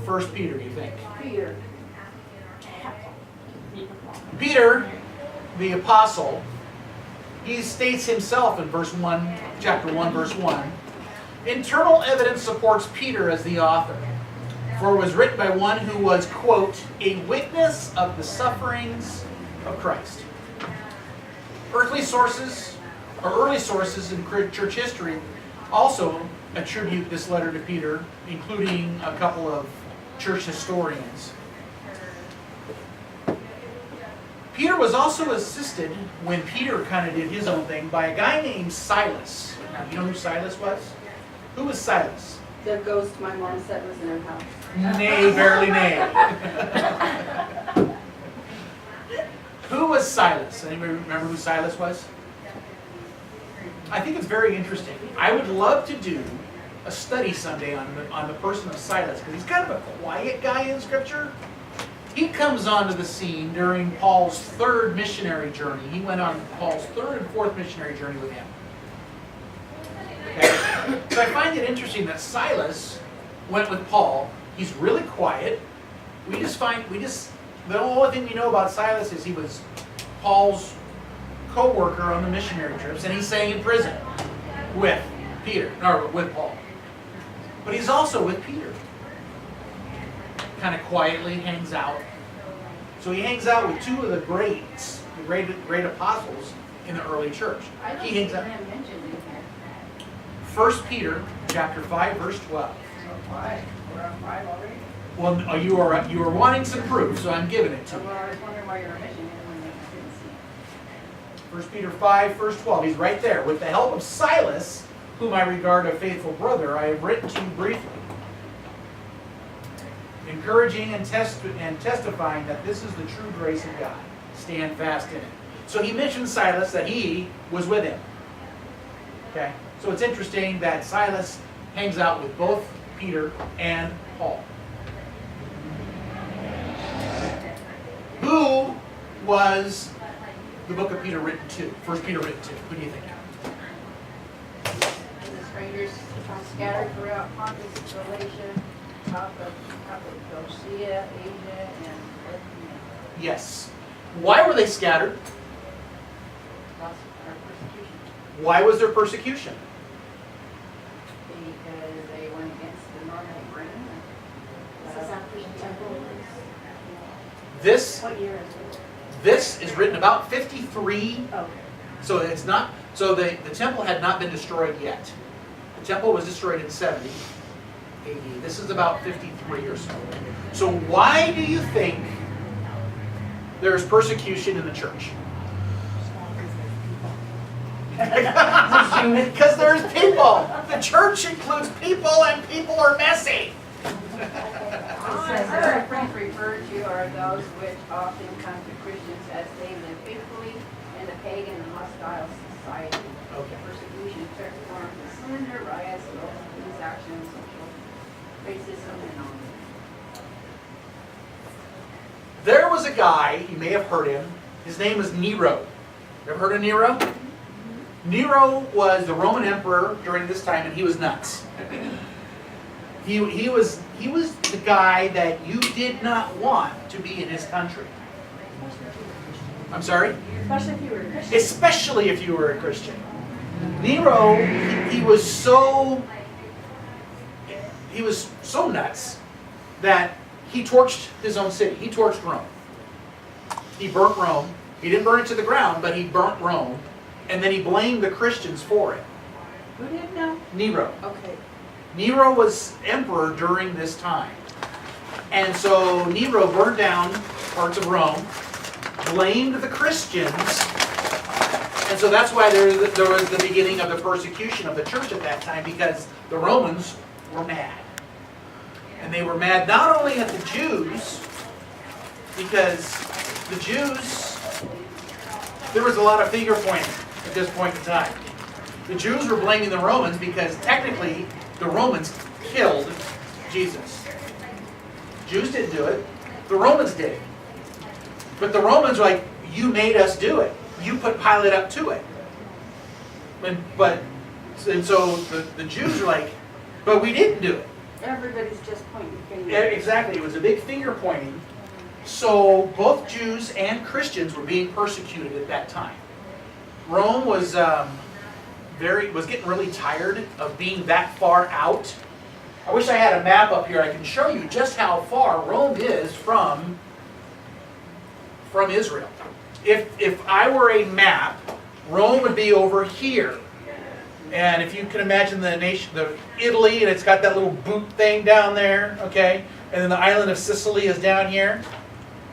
First Peter, you think? Peter. Peter, the apostle, he states himself in chapter 1, verse 1, internal evidence supports Peter as the author, for it was written by one who was, quote, a witness of the sufferings of Christ. Early sources in church history also attribute this letter to Peter, including a couple of church historians. Peter was also assisted, when Peter kind of did his own thing, by a guy named Silas. Now, you know who Silas was? Who was Silas? The ghost my mom said was in her house. Nay, barely nay. Who was Silas? Anybody remember who Silas was? I think it's very interesting. I would love to do a study someday on the person of Silas, because he's kind of a quiet guy in Scripture. He comes onto the scene during Paul's third missionary journey. He went on Paul's third and fourth missionary journey with him. Okay? So I find it interesting that Silas went with Paul. He's really quiet. The only thing we know about Silas is he was Paul's co-worker on the missionary trips, and he's staying in prison with Paul. But he's also with Peter. Kind of quietly hangs out. So he hangs out with two of the great apostles in the early church. He hangs out. 1 Peter chapter 5, verse 12. We're on 5 already? Well, you are wanting some proof, so I'm giving it to you. Well, I was wondering why you were mentioning it when I didn't see it. 1 Peter 5, verse 12. He's right there. With the help of Silas, whom I regard a faithful brother, I have written to you briefly, encouraging and testifying that this is the true grace of God. Stand fast in it. So he mentions Silas, that he was with him. Okay? So it's interesting that Silas hangs out with both Peter and Paul. Who was the book of Peter written to? 1 Peter written to? Who do you think? And the strangers scattered throughout Pontus, Galatia, Cappadocia, Asia, and Bithynia. Yes. Why were they scattered? Persecution. Why was there persecution? Because they went against the normal grain. What year is it? This is written about 53. Okay. So it's not. So the temple had not been destroyed yet. The temple was destroyed in 70 AD. This is about 53 or so. So why do you think there's persecution in the church? Because there's people. The church includes people, and people are messy. The reference referred to are those which often come to Christians as they live faithfully in a pagan and hostile society. Okay. Persecution took form of slander, riots, these actions, social racism, and all. There was a guy, you may have heard him. His name is Nero. You ever heard of Nero? Nero was the Roman emperor during this time, and he was nuts. He was the guy that you did not want to be in his country. I'm sorry? Especially if you were a Christian. Especially if you were a Christian. Nero, he was so nuts that he torched his own city. He torched Rome. He burnt Rome. He didn't burn it to the ground, but he burnt Rome. And then he blamed the Christians for it. Who did now? Nero. Okay. Nero was emperor during this time. And so Nero burned down parts of Rome, blamed the Christians, and so that's why there was the beginning of the persecution of the church at that time, because the Romans were mad. And they were mad not only at the Jews, because the Jews, there was a lot of finger pointing at this point in time. The Jews were blaming the Romans because technically the Romans killed Jesus. Jews didn't do it. The Romans did it. But the Romans were like, you made us do it. You put Pilate up to it. And so the Jews are like, but we didn't do it. Everybody's just pointing fingers. Exactly, it was a big finger pointing. So both Jews and Christians were being persecuted at that time. Rome was getting really tired of being that far out. I wish I had a map up here. I can show you just how far Rome is from Israel. If I were a map, Rome would be over here. And if you can imagine the Italy, and it's got that little boot thing down there, okay? And then the island of Sicily is down here.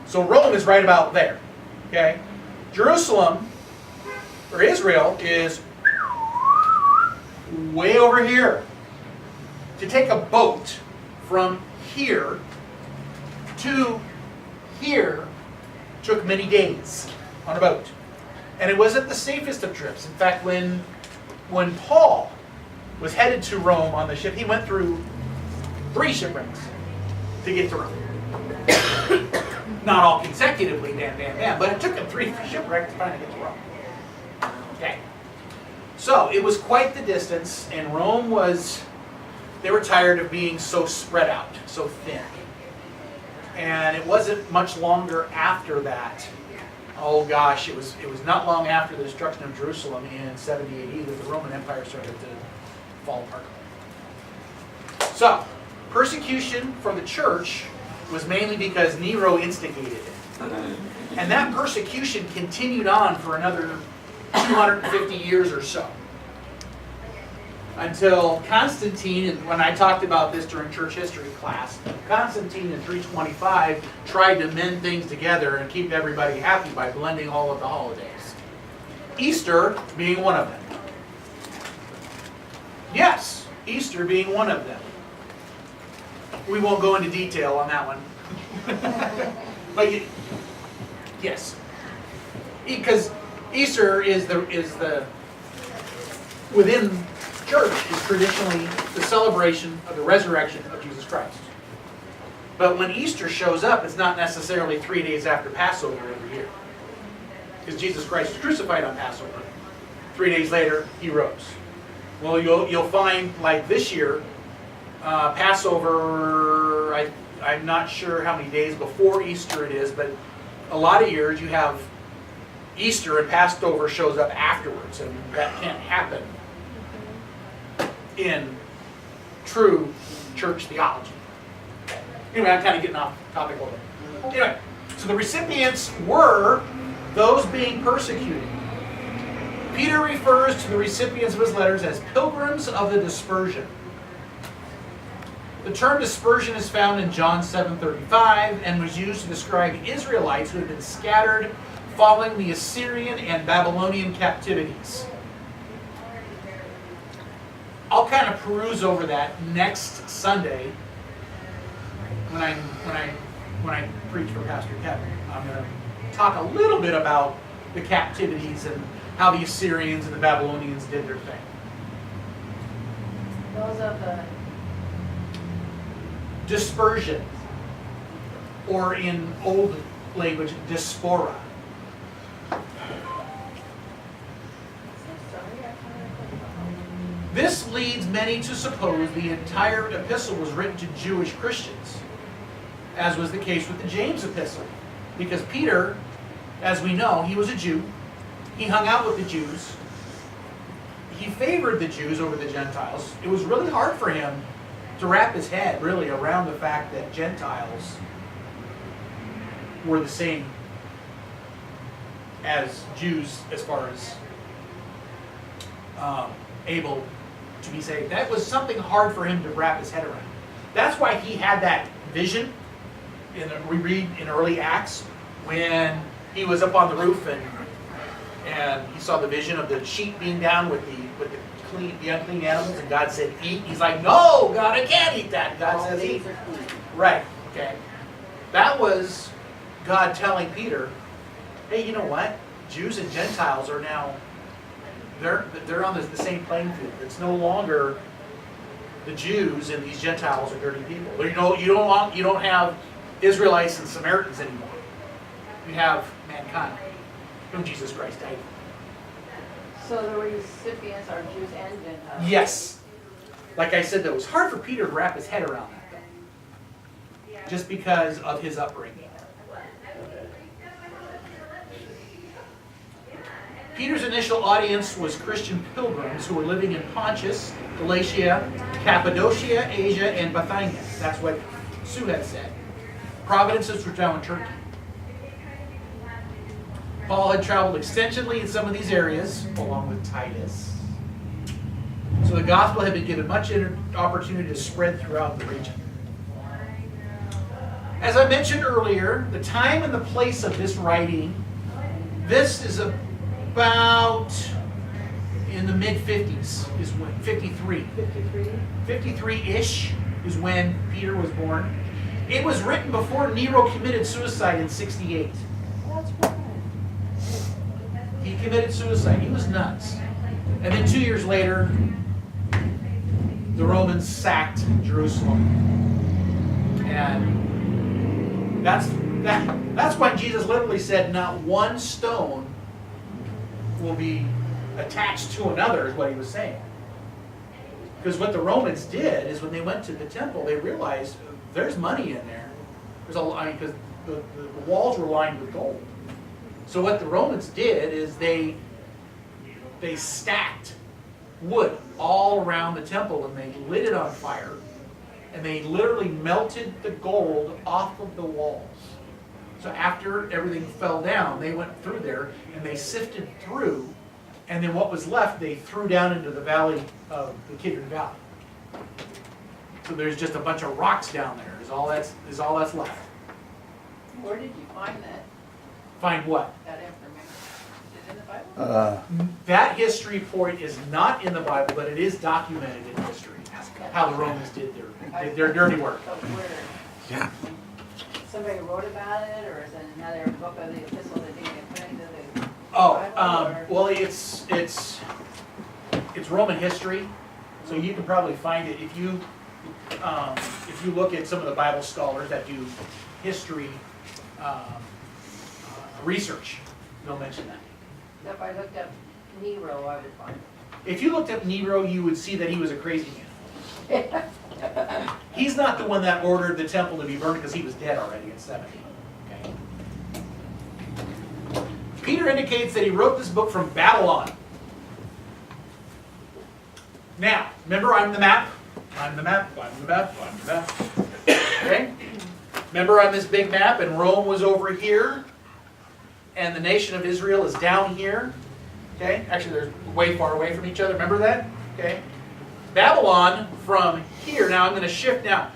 So Rome is right about there, okay? Jerusalem, or Israel, is way over here. To take a boat from here to here took many days on a boat. And it wasn't the safest of trips. In fact, when Paul was headed to Rome on the ship, he went through 3 shipwrecks to get to Rome. Not all consecutively, but it took him 3 shipwrecks to finally get to Rome. Okay. So it was quite the distance, and Rome they were tired of being so spread out, so thin. And it wasn't much longer after that. Oh gosh, it was not long after the destruction of Jerusalem in 70 AD that the Roman Empire started to fall apart. So, persecution from the church was mainly because Nero instigated it. And that persecution continued on for another 250 years or so. Until Constantine, and when I talked about this during church history class, Constantine in 325 tried to mend things together and keep everybody happy by blending all of the holidays. Easter being one of them. Yes, Easter being one of them. We won't go into detail on that one. But yes. Because Easter is the within church is traditionally the celebration of the resurrection of Jesus Christ. But when Easter shows up, it's not necessarily 3 days after Passover every year. Because Jesus Christ was crucified on Passover. 3 days later, he rose. Well, you'll find, like this year, Passover, I'm not sure how many days before Easter it is, but a lot of years you have Easter and Passover shows up afterwards, and that can't happen in true church theology. Anyway, I'm kind of getting off topic a little bit. Anyway, so the recipients were those being persecuted. Peter refers to the recipients of his letters as pilgrims of the dispersion. The term dispersion is found in John 7:35 and was used to describe Israelites who had been scattered following the Assyrian and Babylonian captivities. I'll kind of peruse over that next Sunday when I preach for Pastor Kevin. I'm going to talk a little bit about the captivities and how the Assyrians and the Babylonians did their thing. Those of the dispersion, or in old language, diaspora. This leads many to suppose the entire epistle was written to Jewish Christians, as was the case with the James epistle. Because Peter, as we know, he was a Jew. He hung out with the Jews. He favored the Jews over the Gentiles. It was really hard for him to wrap his head, really, around the fact that Gentiles were the same as Jews as far as able to be saved. That was something hard for him to wrap his head around. That's why he had that vision. We read in early Acts when he was up on the roof and he saw the vision of the sheep being down with the unclean animals, and God said, eat. He's like, no, God, I can't eat that. God says, eat. Right, okay. That was God telling Peter, hey, you know what? Jews and Gentiles are now, they're on the same playing field. It's no longer the Jews and these Gentiles are dirty people. You don't have Israelites and Samaritans anymore. You have mankind, whom Jesus Christ died for. So the recipients are Jews and Gentiles? Yes. Like I said, though, it was hard for Peter to wrap his head around that, though, just because of his upbringing. Peter's initial audience was Christian pilgrims who were living in Pontus, Galatia, Cappadocia, Asia, and Bithynia. That's what Sue had said. Provinces were down in Turkey. Paul had traveled extensively in some of these areas, along with Titus. So the gospel had been given much opportunity to spread throughout the region. As I mentioned earlier, the time and the place of this writing, this is about in the mid-50s, is when 53. 53-ish is when Peter was born. It was written before Nero committed suicide in 68. That's right. He committed suicide. He was nuts. And then 2 years later, the Romans sacked Jerusalem. And that's why Jesus literally said, not one stone will be attached to another, is what he was saying. Because what the Romans did is when they went to the temple, they realized there's money in there. Because the walls were lined with gold. So what the Romans did is they stacked wood all around the temple and they lit it on fire. And they literally melted the gold off of the walls. So after everything fell down, they went through there and they sifted through, and then what was left they threw down into the valley of the Kidron Valley. So there's just a bunch of rocks down there. Is all that's left. Where did you find that? Find what? That information? Is it in the Bible? That history point is not in the Bible, but it is documented in history. How the Romans did their dirty work. But where? Yeah. Somebody wrote about it, or is it another book of the epistle that didn't get put into the Oh, Bible? Or? well, it's Roman history, so you can probably find it if you look at some of the Bible scholars that do history research. They'll mention that. So if I looked up Nero, I would find If you looked up Nero, you would see that he was a crazy man. it. He's not the one that ordered the temple to be burned because he was dead already at 70. Okay. Peter indicates that he wrote this book from Babylon. Now, remember I'm the map? I'm the map, I'm the map, I'm the map. Okay? Remember on this big map, and Rome was over here, and the nation of Israel is down here. Okay? Actually, they're way far away from each other. Remember that? Okay? Babylon from here. Now I'm going to shift now.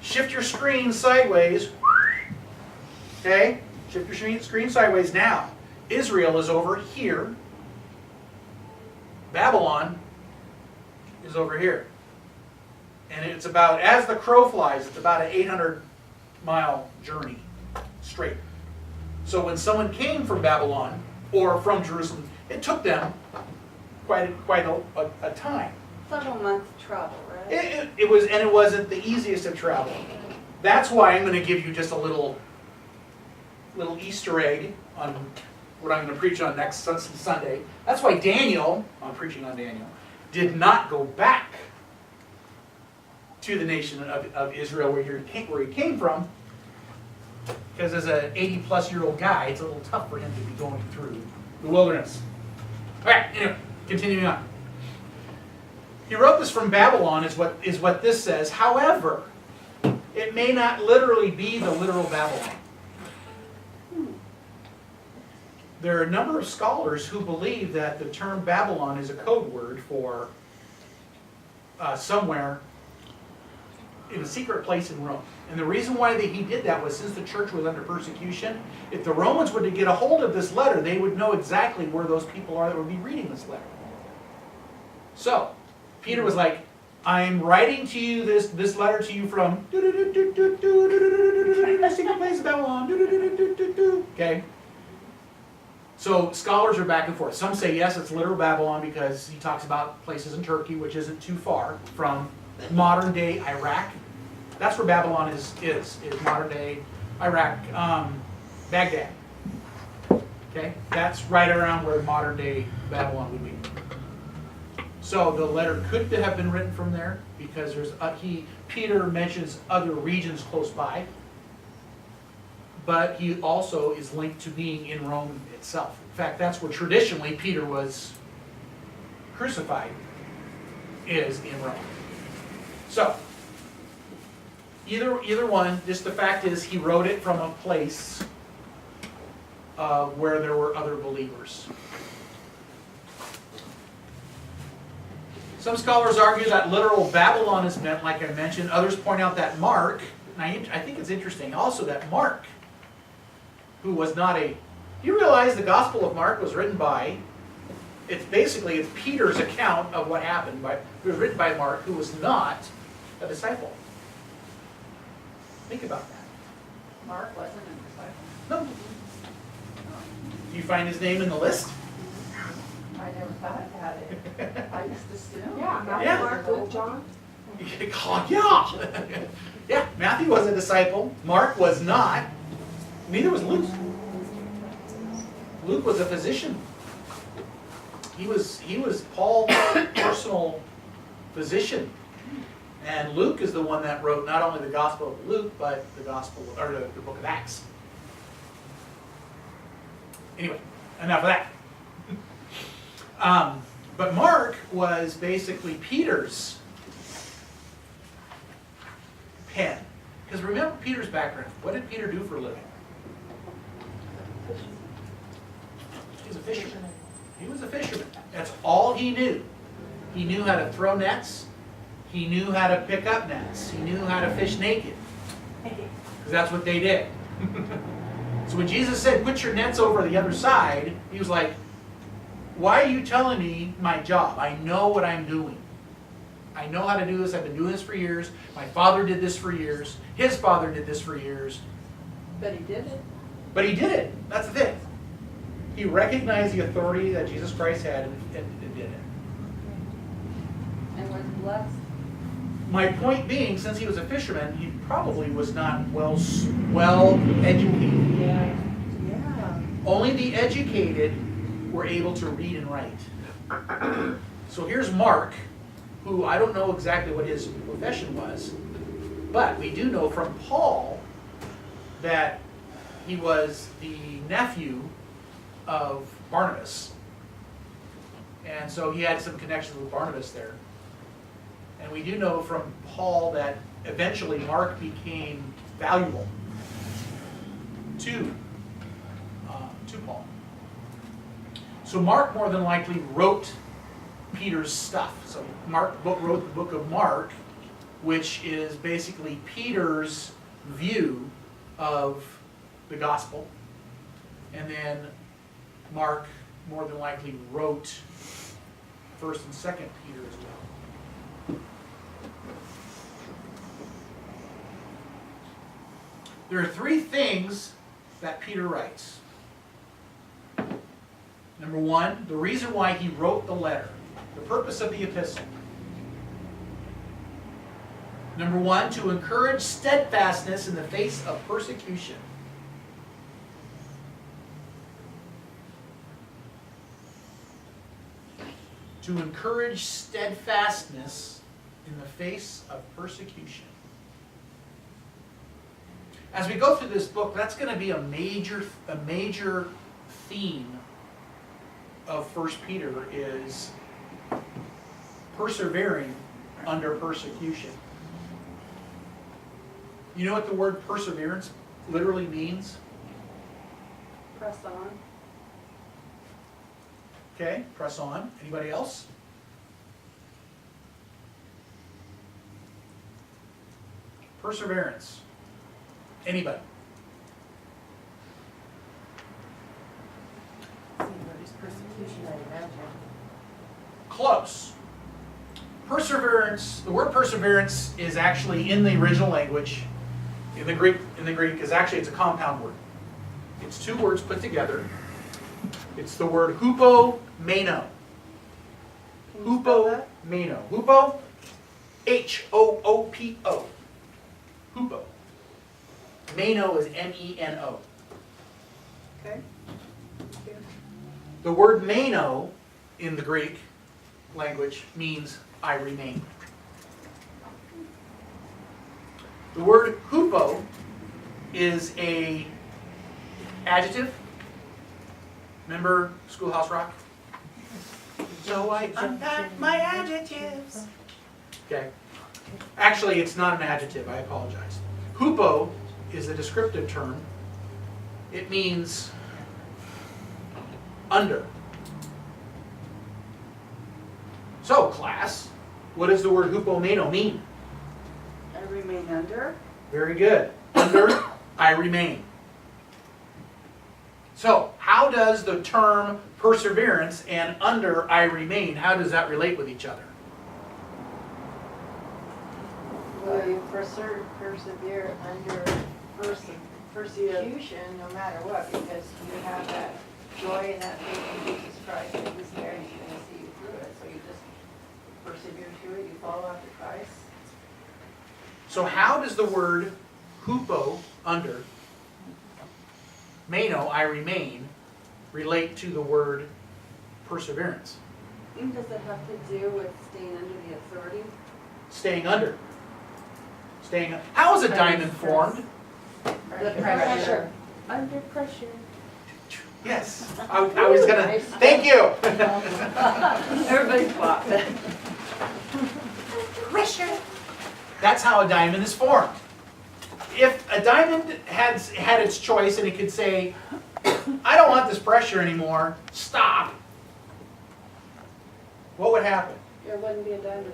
Shift your screen sideways. Okay? Shift your screen sideways now. Israel is over here. Babylon is over here. And it's about, as the crow flies, it's about an 800-mile journey straight. So when someone came from Babylon or from Jerusalem, it took them quite a time. Several months travel, right? It was, and it wasn't the easiest of travel. That's why I'm going to give you just a little Easter egg on what I'm going to preach on next Sunday. That's why Daniel, I'm preaching on Daniel, did not go back to the nation of Israel where he came from, because as an 80-plus-year-old guy, it's a little tough for him to be going through the wilderness. All right, anyway, continuing on. He wrote this from Babylon, is what this says. However, it may not literally be the literal Babylon. There are a number of scholars who believe that the term Babylon is a code word for somewhere in a secret place in Rome. And the reason why he did that was since the church was under persecution, if the Romans were to get a hold of this letter, they would know exactly where those people are that would be reading this letter. So, Peter was like, I'm writing to you this letter to you from secret place of Babylon. Okay? So scholars are back and forth. Some say yes, it's literal Babylon because he talks about places in Turkey, which isn't too far from modern day Iraq. That's where Babylon is modern day Iraq, Baghdad. Okay, that's right around where modern day Babylon would be. So the letter could have been written from there because Peter mentions other regions close by, but he also is linked to being in Rome itself. In fact, that's where traditionally Peter was crucified, is in Rome. So, either one, just the fact is he wrote it from a place where there were other believers. Some scholars argue that literal Babylon is meant, like I mentioned. Others point out that Mark, and I think it's interesting also that Mark, who was not a... You realize the Gospel of Mark was written by... It's Peter's account of what happened. It was written by Mark, who was not a disciple. Think about that. Mark wasn't a disciple. No. Do you find his name in the list? I never thought about it. I used to assume. Yeah. Mark, Luke, John. Yeah. Yeah, Matthew was a disciple. Mark was not. Neither was Luke. Luke was a physician. He was Paul's personal physician. And Luke is the one that wrote not only the Gospel of Luke, but the book of Acts. Anyway, enough of that. But Mark was basically Peter's pen. Because remember Peter's background. What did Peter do for a living? He was a fisherman. He was a fisherman. That's all he knew. He knew how to throw nets. He knew how to pick up nets. He knew how to fish naked. Because that's what they did. So when Jesus said, put your nets over the other side, he was like, why are you telling me my job? I know what I'm doing. I know how to do this. I've been doing this for years. My father did this for years. His father did this for years. But he did it. But he did it. That's the thing. He recognized the authority that Jesus Christ had and did it. And was blessed. My point being, since he was a fisherman, he probably was not well educated. Yeah. Only the educated were able to read and write. So here's Mark, who I don't know exactly what his profession was, but we do know from Paul that he was the nephew of Barnabas. And so he had some connections with Barnabas there. And we do know from Paul that eventually Mark became valuable to Paul. So Mark more than likely wrote Peter's stuff. So Mark wrote the book of Mark, which is basically Peter's view of the gospel. And then Mark more than likely wrote 1st and 2nd Peter as well. There are 3 things that Peter writes. Number 1, the reason why he wrote the letter, the purpose of the epistle. Number 1, to encourage steadfastness in the face of persecution. To encourage steadfastness in the face of persecution. As we go through this book, that's going to be a major theme of 1 Peter is persevering under persecution. You know what the word perseverance literally means? Press on. Okay, press on. Anybody else? Perseverance. Anybody? Persecution, I imagine. Close. Perseverance, the word perseverance is actually in the original language, in the Greek is actually, it's a compound word. It's 2 words put together. It's the word hupomeno. Hupomeno. Hupo, H-O-O-P-O. Hupo. Meno is M-E-N-O. Okay. The word meno in the Greek language means I remain. The word hupo is a adjective. Remember Schoolhouse Rock? So I unpack my adjectives. Okay. Actually, it's not an adjective. I apologize. Hupo is a descriptive term. It means under. So, class, what does the word hupomeno mean? I remain under. Very good. Under, I remain. So, how does the term perseverance and under, I remain, how does that relate with each other? Well, you persevere under persecution no matter what, because you have that joy and that faith in Jesus Christ that was there and he's going to see you through it. So you just persevere through it, you follow after Christ. So how does the word hupo, under, meno, I remain, relate to the word perseverance? Does it have to do with staying under the authority? Staying under. How is a diamond formed? The pressure. Under pressure. Yes, I was gonna, thank you. Everybody's caught. Pressure. That's how a diamond is formed. If a diamond had its choice and it could say, I don't want this pressure anymore, stop, what would happen? It wouldn't be a diamond.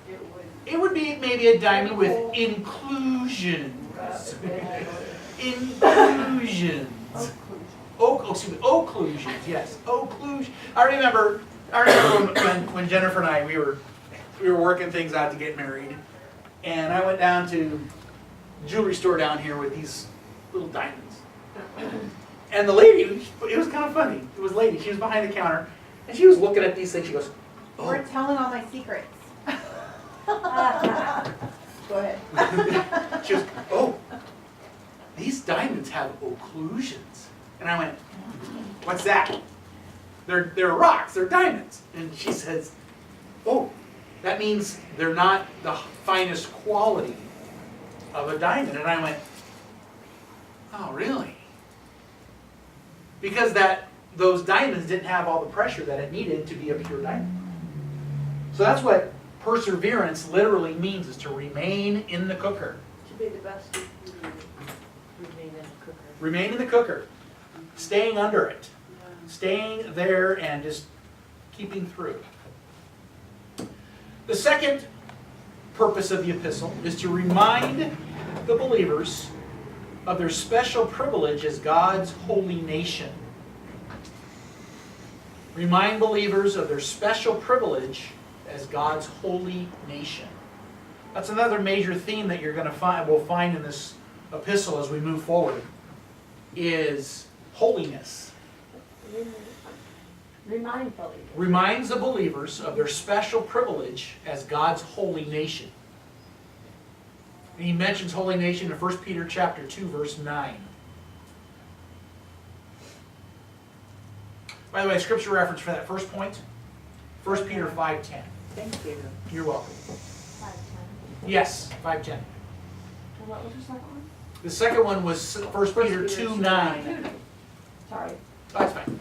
It would. It would be maybe a diamond with inclusions. Inclusions. Occlusions, yes. Occlusion. I remember when Jennifer and I, we were working things out to get married. And I went down to a jewelry store down here with these little diamonds. And the lady, it was kind of funny. It was a lady, she was behind the counter. And she was looking at these things, she goes, oh. We're telling all my secrets. Go ahead. She goes, oh, these diamonds have occlusions. And I went, what's that? They're rocks, they're diamonds. And she says, oh, that means they're not the finest quality of a diamond. And I went, oh, really? Because those diamonds didn't have all the pressure that it needed to be a pure diamond. So that's what perseverance literally means, is to remain in the cooker. To be the best you can be. Remain in the cooker. Remain in the cooker. Staying under it. Staying there and just keeping through. The second purpose of the epistle is to remind the believers of their special privilege as God's holy nation. Remind believers of their special privilege as God's holy nation. That's another major theme that you're going to we'll find in this epistle as we move forward, is holiness. Remind believers. Reminds the believers of their special privilege as God's holy nation. And he mentions holy nation in 1 Peter chapter 2, verse 9. By the way, scripture reference for that first point, 1 Peter 5:10. Thank you. You're welcome. 5:10. Yes, 5:10. And what was the second one? The second one was 1 Peter 2:9. Sorry. That's fine.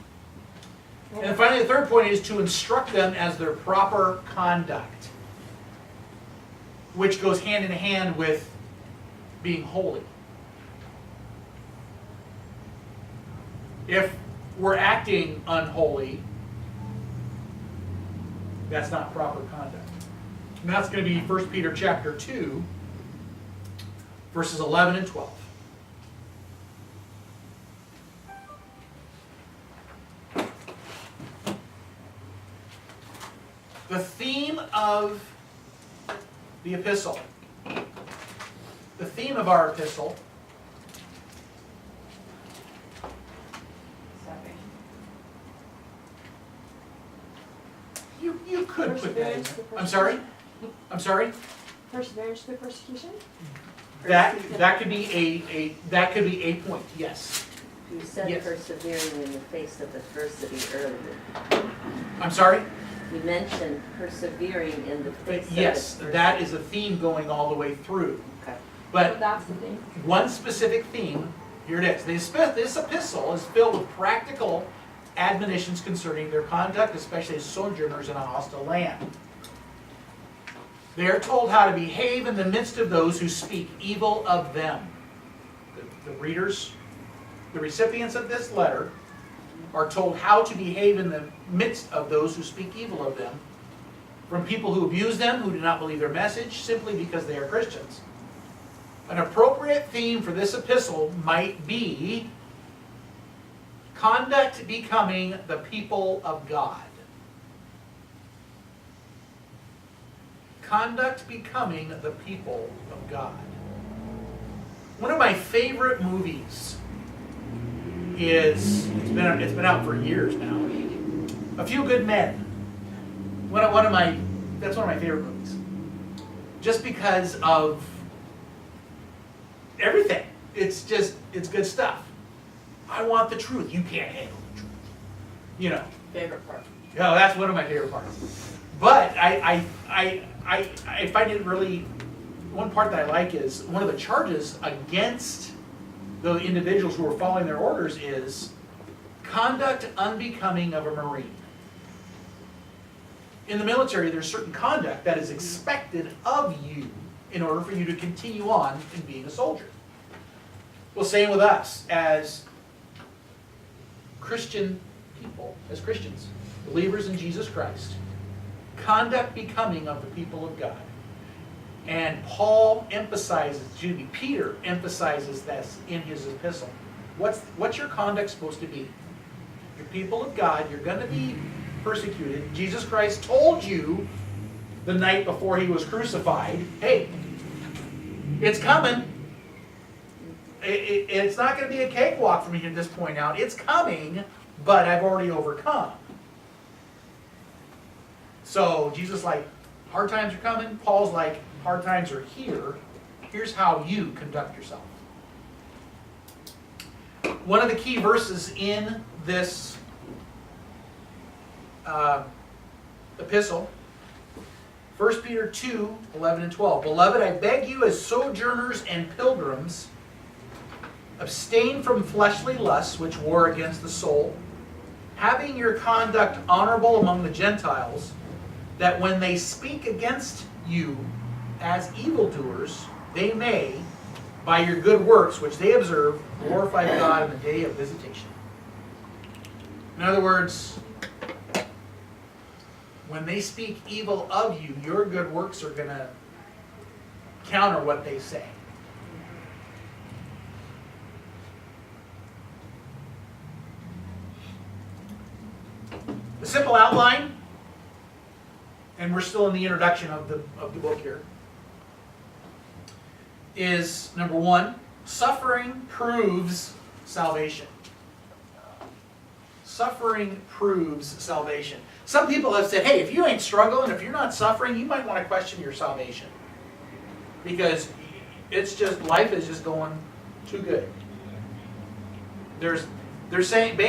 And then finally, the third point is to instruct them as their proper conduct, which goes hand in hand with being holy. If we're acting unholy, that's not proper conduct. And that's going to be 1 Peter chapter 2, verses 11 and 12. The theme of the epistle, the theme of our epistle, you could put that in. I'm sorry? I'm sorry? Perseverance through persecution? That could be a point, yes. You said Yes. persevering in the face of adversity earlier. I'm sorry? You mentioned persevering in the face of Yes, adversity. that is a theme going all the way through. Okay. So But that's the thing. one specific theme, here it is. This epistle is filled with practical admonitions concerning their conduct, especially as sojourners in a hostile land. They are told how to behave in the midst of those who speak evil of them. The readers, the recipients of this letter, are told how to behave in the midst of those who speak evil of them, from people who abuse them, who do not believe their message, simply because they are Christians. An appropriate theme for this epistle might be conduct becoming the people of God. Conduct becoming the people of God. One of my favorite movies is, it's been out for years now, A Few Good Men. That's one of my favorite movies. Just because of everything. It's good stuff. I want the truth. You can't handle the truth. You know. Favorite part. Yeah, that's one of my favorite parts. But I find it really, one part that I like is one of the charges against the individuals who are following their orders is conduct unbecoming of a Marine. In the military, there's certain conduct that is expected of you in order for you to continue on in being a soldier. Well, same with us as Christian people, as Christians, believers in Jesus Christ. Conduct becoming of the people of God. And Peter emphasizes this in his epistle. What's your conduct supposed to be? You're people of God, you're going to be persecuted. Jesus Christ told you the night before he was crucified, hey, it's coming. It's not going to be a cakewalk for me at this point out. It's coming, but I've already overcome. So Jesus like, hard times are coming. Paul's like, hard times are here. Here's how you conduct yourself. One of the key verses in this epistle, 1 Peter 2, 11 and 12. Beloved, I beg you as sojourners and pilgrims, abstain from fleshly lusts which war against the soul, having your conduct honorable among the Gentiles, that when they speak against you as evildoers, they may, by your good works which they observe, glorify God in the day of visitation. In other words, when they speak evil of you, your good works are going to counter what they say. The simple outline, and we're still in the introduction of the book here, is number one, suffering proves salvation. Suffering proves salvation. Some people have said, hey, if you ain't struggling, if you're not suffering, you might want to question your salvation. Because it's just, life is just going too good. They're saying,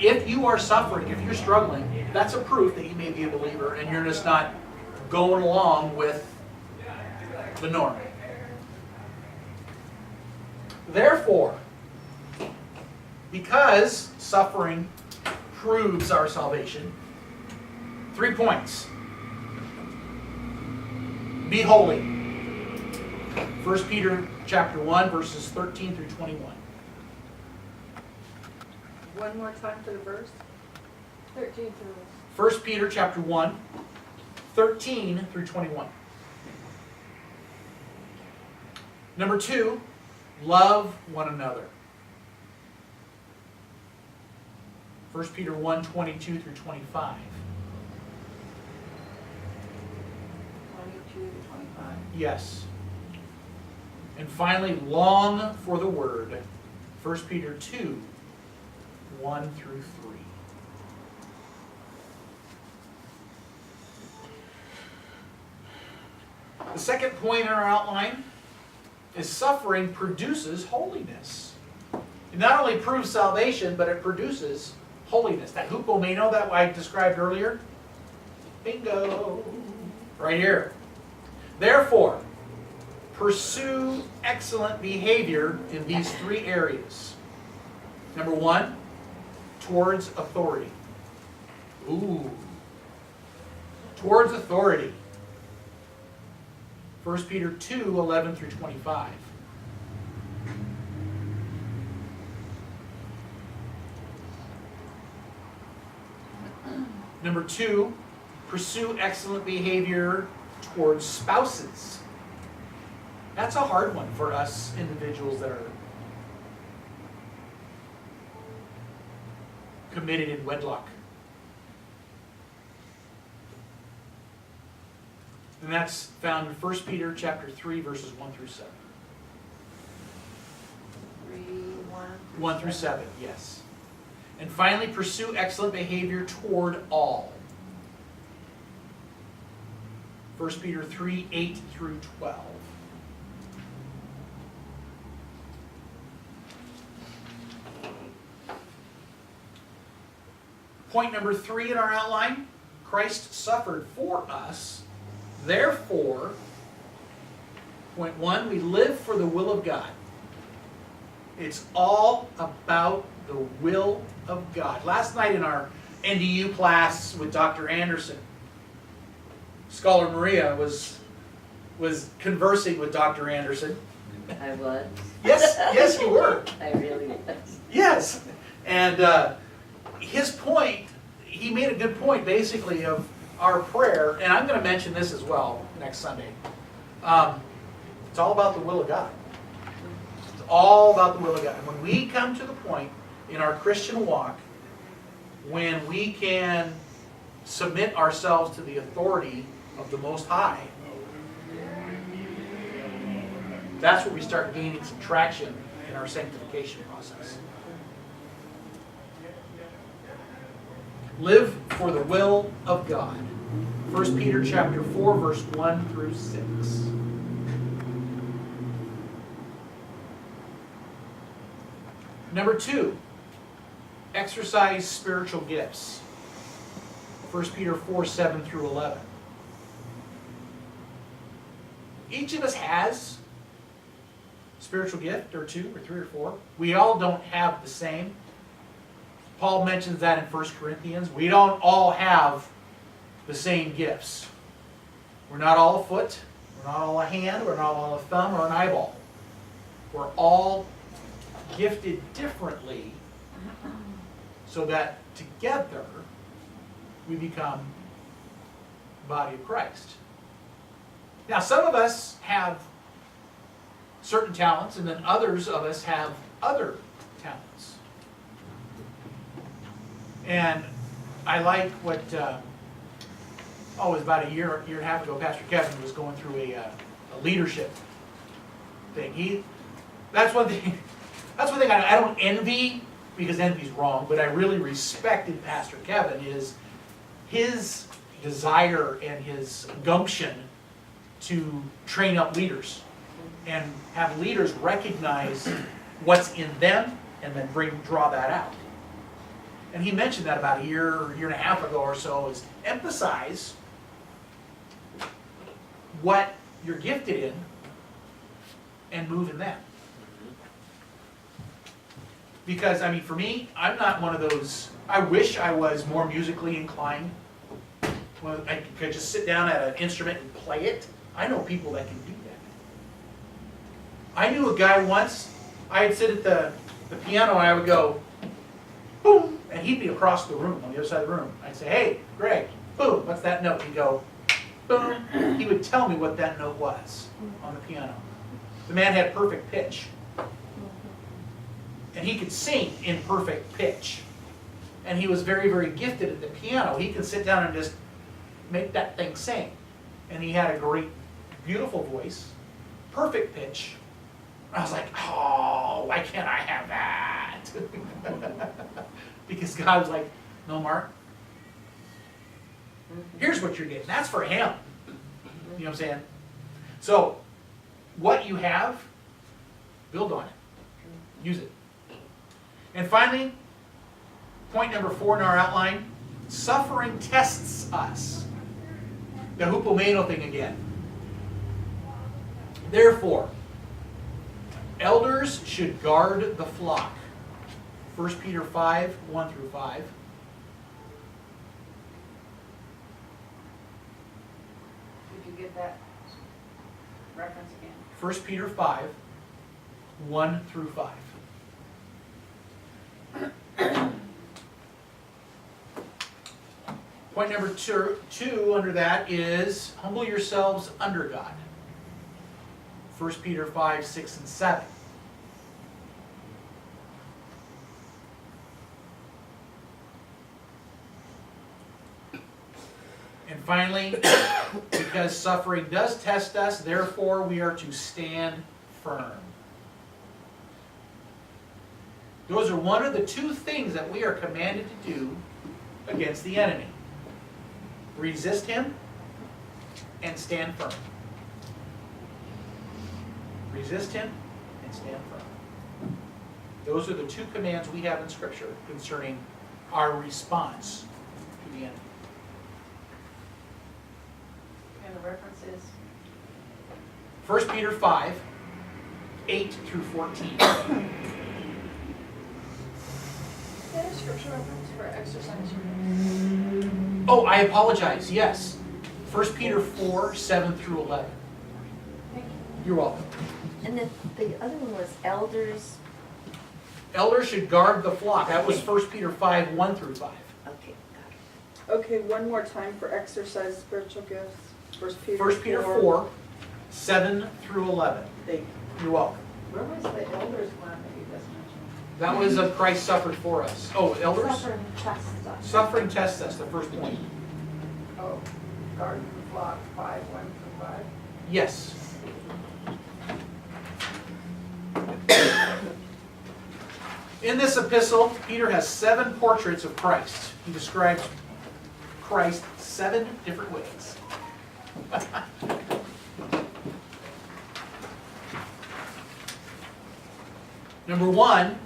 if you are suffering, if you're struggling, that's a proof that you may be a believer and you're just not going along with the norm. Therefore, because suffering proves our salvation, 3 points. Be holy. 1 Peter chapter 1, verses 13 through 21. One more time for the verse. 13 through 1 Peter chapter 1, 13 through 21. Number 2, love one another. 1 Peter 1, 22 through 25. 22 to 25. Yes. And finally, long for the word. 1 Peter 2, 1 through 3. The second point in our outline is suffering produces holiness. It not only proves salvation, but it produces holiness. That hupomeno that I described earlier, Bingo. Right here. Therefore, pursue excellent behavior in these 3 areas. Number 1, towards authority. Ooh. Towards authority. 1 Peter 2, 11 through 25. Number 2, pursue excellent behavior towards spouses. That's a hard one for us individuals that are committed in wedlock. And that's found in 1 Peter chapter 3, verses 1 through 7. 3, 1 through 7, yes. And finally, pursue excellent behavior toward all. 1 Peter 3, 8 through 12. Point number 3 in our outline, Christ suffered for us. Therefore, point 1, we live for the will of God. It's all about the will of God. Last night in our NDU class with Dr. Anderson, Scholar Maria was conversing with Dr. Anderson. I was. Yes, you were. I really was. Yes. And his point, he made a good point basically of our prayer, and I'm going to mention this as well next Sunday. It's all about the will of God. It's all about the will of God. And when we come to the point in our Christian walk when we can submit ourselves to the authority of the Most High, that's where we start gaining some traction in our sanctification process. Live for the will of God. 1 Peter chapter 4, verse 1 through 6. Number 2, exercise spiritual gifts. 1 Peter 4, 7 through 11. Each of us has spiritual gift, or 2, or 3, or 4. We all don't have the same. Paul mentions that in 1 Corinthians. We don't all have the same gifts. We're not all a foot. We're not all a hand. We're not all a thumb or an eyeball. We're all gifted differently so that together we become the body of Christ. Now, some of us have certain talents, and then others of us have other talents. And I like what, it was about a year and a half ago, Pastor Kevin was going through a leadership thing. That's one thing I don't envy, because envy's wrong, but I really respected Pastor Kevin, is his desire and his gumption to train up leaders and have leaders recognize what's in them and then draw that out. And he mentioned that about a year and a half ago or so, is emphasize what you're gifted in and move in that. Because, I mean, for me, I'm not one of those, I wish I was more musically inclined. Well, I could just sit down at an instrument and play it. I know people that can do that. I knew a guy once, I'd sit at the piano and I would go, boom, and he'd be across the room, on the other side of the room. I'd say, hey, Greg, boom, what's that note? He'd go, boom. He would tell me what that note was on the piano. The man had perfect pitch. And he could sing in perfect pitch. And he was very, very gifted at the piano. He could sit down and just make that thing sing. And he had a great, beautiful voice, perfect pitch. I was like, oh, why can't I have that? Because God was like, no, Mark, here's what you're getting. That's for him. You know what I'm saying? So, what you have, build on it. Use it. And finally, point number 4 in our outline, suffering tests us. the hupomeno thing again. Therefore, elders should guard the flock. 1 Peter 5, 1 through 5. Could you give that reference again? 1 Peter 5, 1 through 5. Point number two under that is humble yourselves under God. 1 Peter 5, 6, and 7. And finally, because suffering does test us, therefore we are to stand firm. Those are one of the two things that we are commanded to do against the enemy. Resist him and stand firm. Resist him and stand firm. Those are the two commands we have in Scripture concerning our response to the enemy. And the reference is? 1 Peter 5, 8 through 14. Is that a scripture reference for exercise? Oh, I apologize. Yes. 1 Peter 4, 7 through 11. Thank you. You're welcome. And then the other one was elders. Elders should guard the flock. That was 1 Peter 5, 1 through 5. Okay, got it. Okay, one more time for exercise spiritual gifts. 1 Peter 4, 7 through 11. Thank you. You're welcome. Where was the elders one that you just mentioned? That was Christ suffered for us. Oh, elders? Suffering tests us. Suffering tests us, the first point. Oh, guard the flock, 5, 1 through 5. Yes. In this epistle, Peter has 7 portraits of Christ. He describes Christ 7 different ways. Number 1,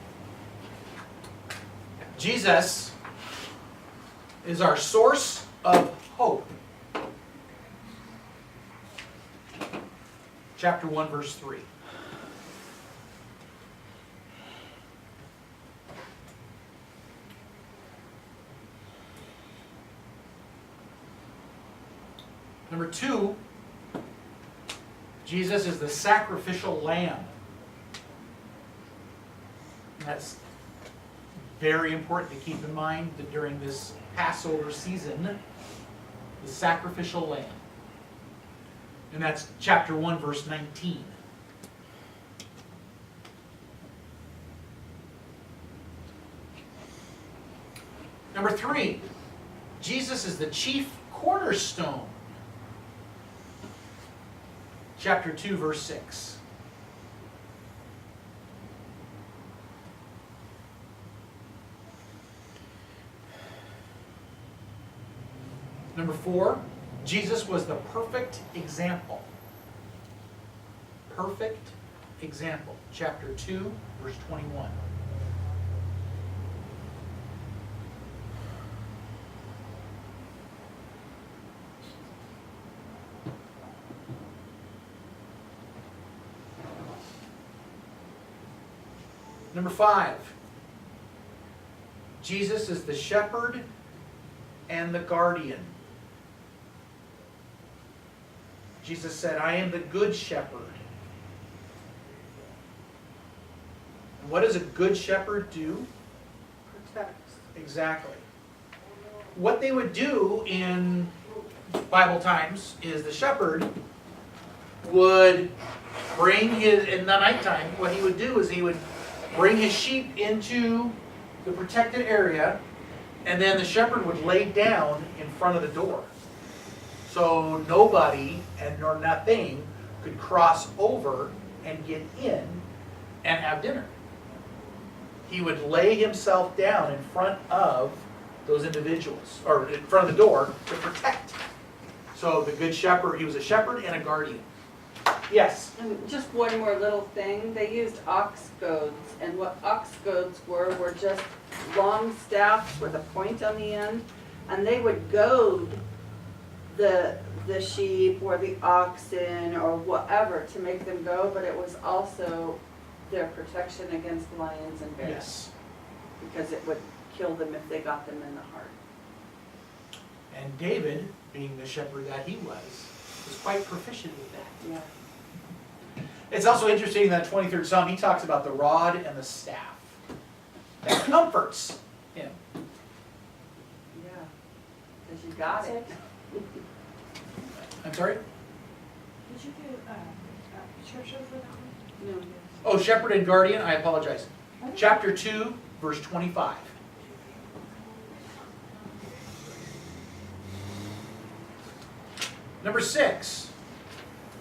Jesus is our source of hope. Chapter 1, verse 3. Number 2, Jesus is the sacrificial lamb. And that's very important to keep in mind that during this Passover season, the sacrificial lamb. And that's chapter 1, verse 19. Number 3, Jesus is the chief cornerstone. Chapter 2, verse 6. Number 4, Jesus was the perfect example. Perfect example. Chapter 2, verse 21. Number 5, Jesus is the shepherd and the guardian. Jesus said, I am the good shepherd. And what does a good shepherd do? Protects. Exactly. What they would do in Bible times is the shepherd would bring his, in the nighttime, what he would do is he would bring his sheep into the protected area, and then the shepherd would lay down in front of the door. So nobody nor nothing could cross over and get in and have dinner. He would lay himself down in front of those individuals, or in front of the door to protect. So the good shepherd, he was a shepherd and a guardian. Yes? And just one more little thing, they used ox goads, and what ox goads were just long staffs with a point on the end, and they would goad the the sheep or the oxen or whatever to make them go, but it was also their protection against lions and bears. Yes. Because it would kill them if they got them in the heart. And David, being the shepherd that he was quite proficient with that. Yeah. It's also interesting in that 23rd Psalm, he talks about the rod and the staff. That comforts him. Yeah. Because you got it. I'm sorry? Did you do scripture for that one? No. Oh, shepherd and guardian, I apologize. Chapter 2, verse 25. Number 6,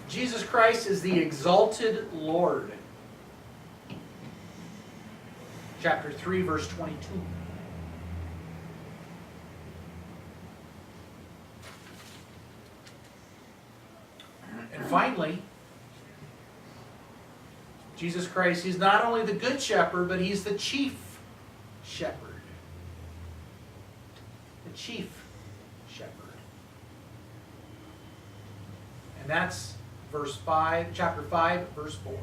Jesus Christ is the exalted Lord. Chapter 3, verse 22. And finally, Jesus Christ, he's not only the good shepherd, but he's the chief shepherd. The chief shepherd. And that's verse 5, chapter 5, verse 4.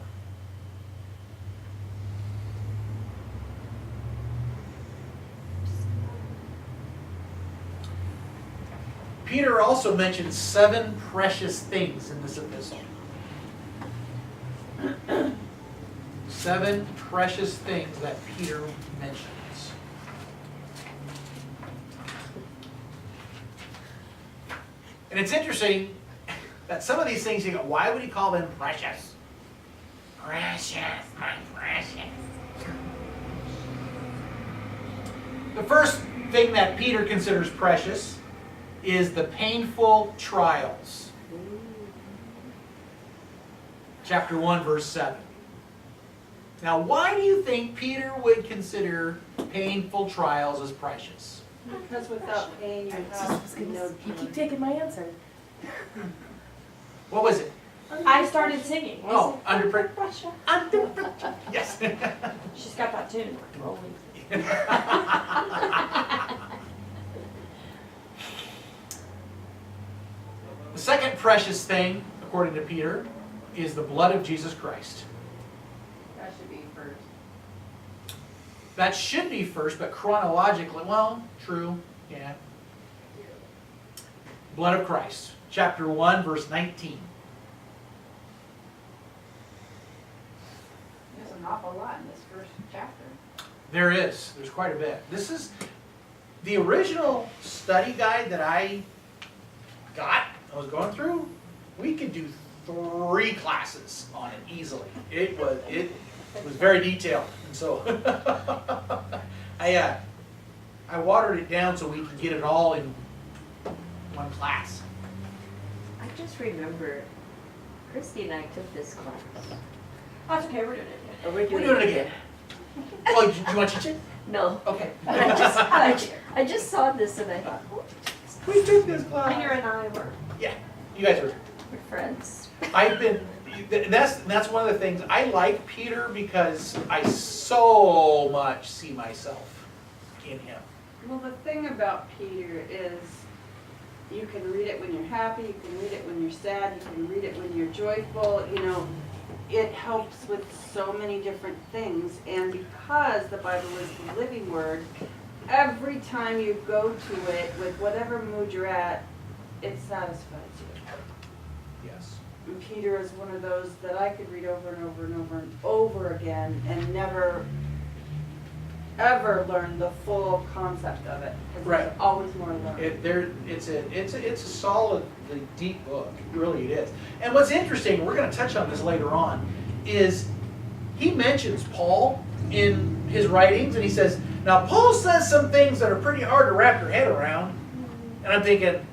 Peter also mentions 7 precious things in this epistle. 7 precious things that Peter mentions. And it's interesting that some of these things you go, why would he call them precious? Precious, my precious. The first thing that Peter considers precious is the painful trials. Chapter 1, verse 7. Now, why do you think Peter would consider painful trials as precious? Because without pain, you have no You keep joy. taking my answer. What was it? I started singing. Oh, under pressure. Yes. She's got that tune. Rolling. The second precious thing, according to Peter, is the blood of Jesus Christ. That should be first. That should be first, but chronologically, well, true, yeah. Blood of Christ, chapter 1, verse 19. There's an awful lot in this first chapter. There is. There's quite a bit. This is the original study guide that I was going through. We could do 3 classes on it easily. It was very detailed, and so I watered it down so we could get it all in one class. I just remember Christy and I took this class. That's okay, we're doing it again. Oh, We're doing it again. Oh, do you want to teach it? No. Okay. But I just saw this and I thought, oh, We took this class. Peter and I were. Yeah, you guys are. we're friends. I've been. That's one of the things I like Peter because I so much see myself in him. Well, the thing about Peter is you can read it when you're happy, you can read it when you're sad, you can read it when you're joyful, you know. It helps with so many different things, and because the Bible is the living word, every time you go to it with whatever mood you're at, it satisfies you. Yes. And Peter is one of those that I could read over and over and over and over again and never ever learn the full concept of it. 'Cause Right. There's always more to learn. It's a solidly deep book. Really, it is. And what's interesting, we're going to touch on this later on, is he mentions Paul in his writings, and he says, now Paul says some things that are pretty hard to wrap your head around. And I'm thinking,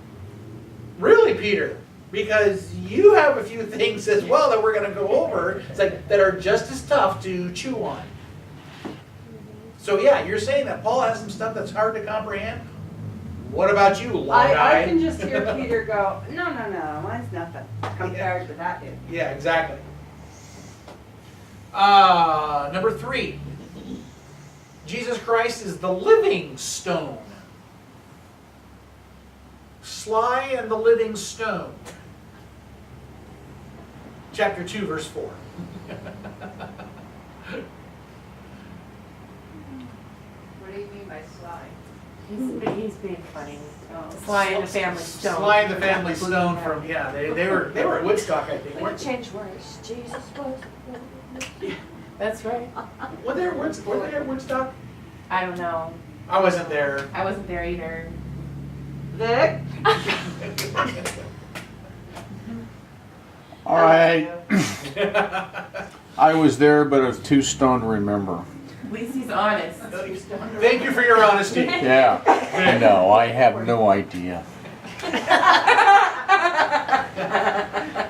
really, Peter? Because you have a few things as well that we're going to go over, it's like, that are just as tough to chew on. So yeah, you're saying that Paul has some stuff that's hard to comprehend? What about you, long I can just hear Peter go, no, mine's nothing compared to that dude. Yeah, exactly. Number 3. Jesus Christ is the living stone. Sly and the living stone. Chapter 2, verse 4. What do you mean by sly? He's being funny. Oh. Sly and the Family Stone. Sly and the Family Stone from, yeah, they were at Woodstock, I think. We could change words. Jesus was. That's right. Were they at Woodstock? I don't know. I wasn't there. I wasn't there either. Vic? All right, I was there, but I was too stoned to remember. At least he's honest. Thank you for your honesty. Yeah, no, I have no idea.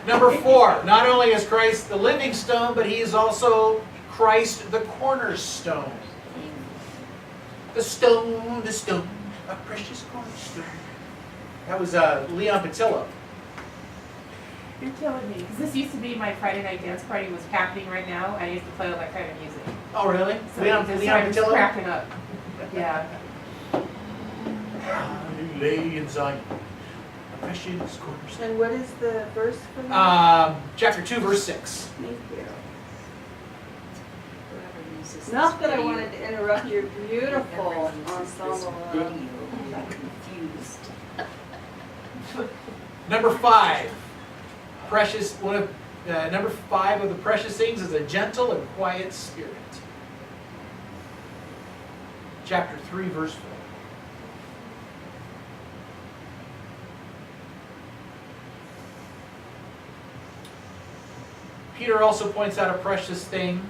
Number 4, not only is Christ the living stone, but he is also Christ the cornerstone. The stone, a precious cornerstone. That was Leon Patillo. You're killing me. Because this used to be my Friday night dance party was happening right now. I used to play all that kind of music. Oh, really? So Leon I'm just Patillo? cracking up. Yeah. Lay in Zion, a precious cornerstone. And what is the verse for that? Chapter 2, verse 6. Thank you. Whoever uses this Not that I video, wanted to interrupt your beautiful whoever uses this ensemble. video, I'm confused. Number 5, number 5 of the precious things is a gentle and quiet spirit. Chapter 3, verse 4. Peter also points out a precious thing,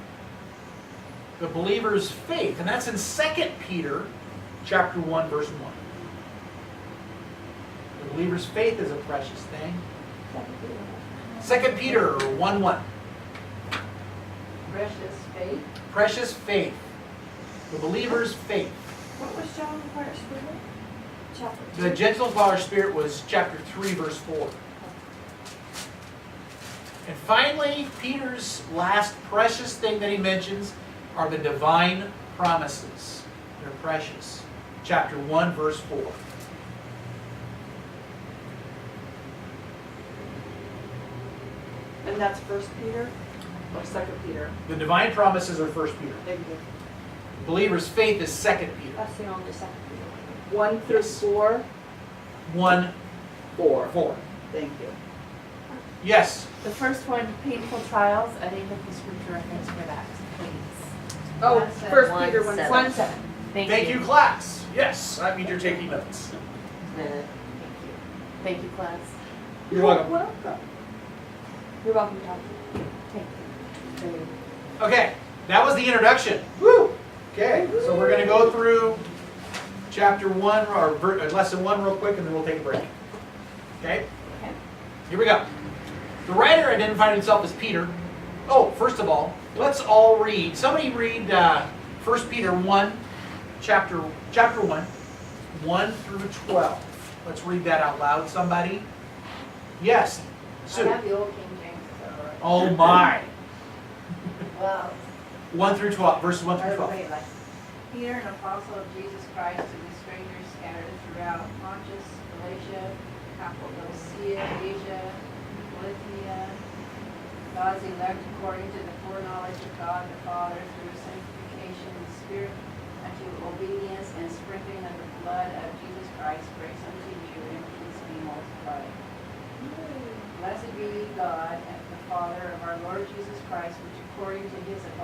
the believer's faith, and that's in 2 Peter chapter 1, verse 1. The believer's faith is a precious thing. 2 Peter 1:1. Precious faith? Precious faith. The believer's faith. What was John Mark's spirit? Chapter 2. The gentle power spirit was chapter 3, verse 4. And finally, Peter's last precious thing that he mentions are the divine promises. They're precious. Chapter 1, verse 4. And that's First Peter or Second Peter? The divine promises are 1 Peter. Thank you. The believer's faith is 2 Peter. That's the only second. 1 through 4? 1, 4. 4. Thank you. Yes. The first one, painful trials. I didn't get the scripture reference for that, please. Oh, 1, 7. 1 Peter 1, 1, 7. 1:7. Thank you, class. Yes, that means you're taking notes. Thank you. Thank you, class. You're welcome. You're welcome, Tom. Thank you. Okay, that was the introduction. Woo! Okay, so we're going to go through chapter 1 or lesson 1 real quick, and then we'll take a break. Okay? Okay. Here we go. The writer identified himself as Peter. Oh, first of all, let's all read. Somebody read 1 Peter 1, chapter 1, 1 through 12. Let's read that out loud, somebody. Yes, I Sue. have the old King James, so. Oh my. Well, 1 through 12, verses 1 through 12. everybody like, Peter, an apostle of Jesus Christ, to the strangers scattered throughout Pontus, Galatia, Cappadocia, Asia, Bithynia, God's elect according to the foreknowledge of God the Father through sanctification of the Spirit unto obedience and sprinkling of the blood of Jesus Christ, grace unto you and peace be multiplied. Blessed be God, the Father of our Lord Jesus Christ, which according to his abundant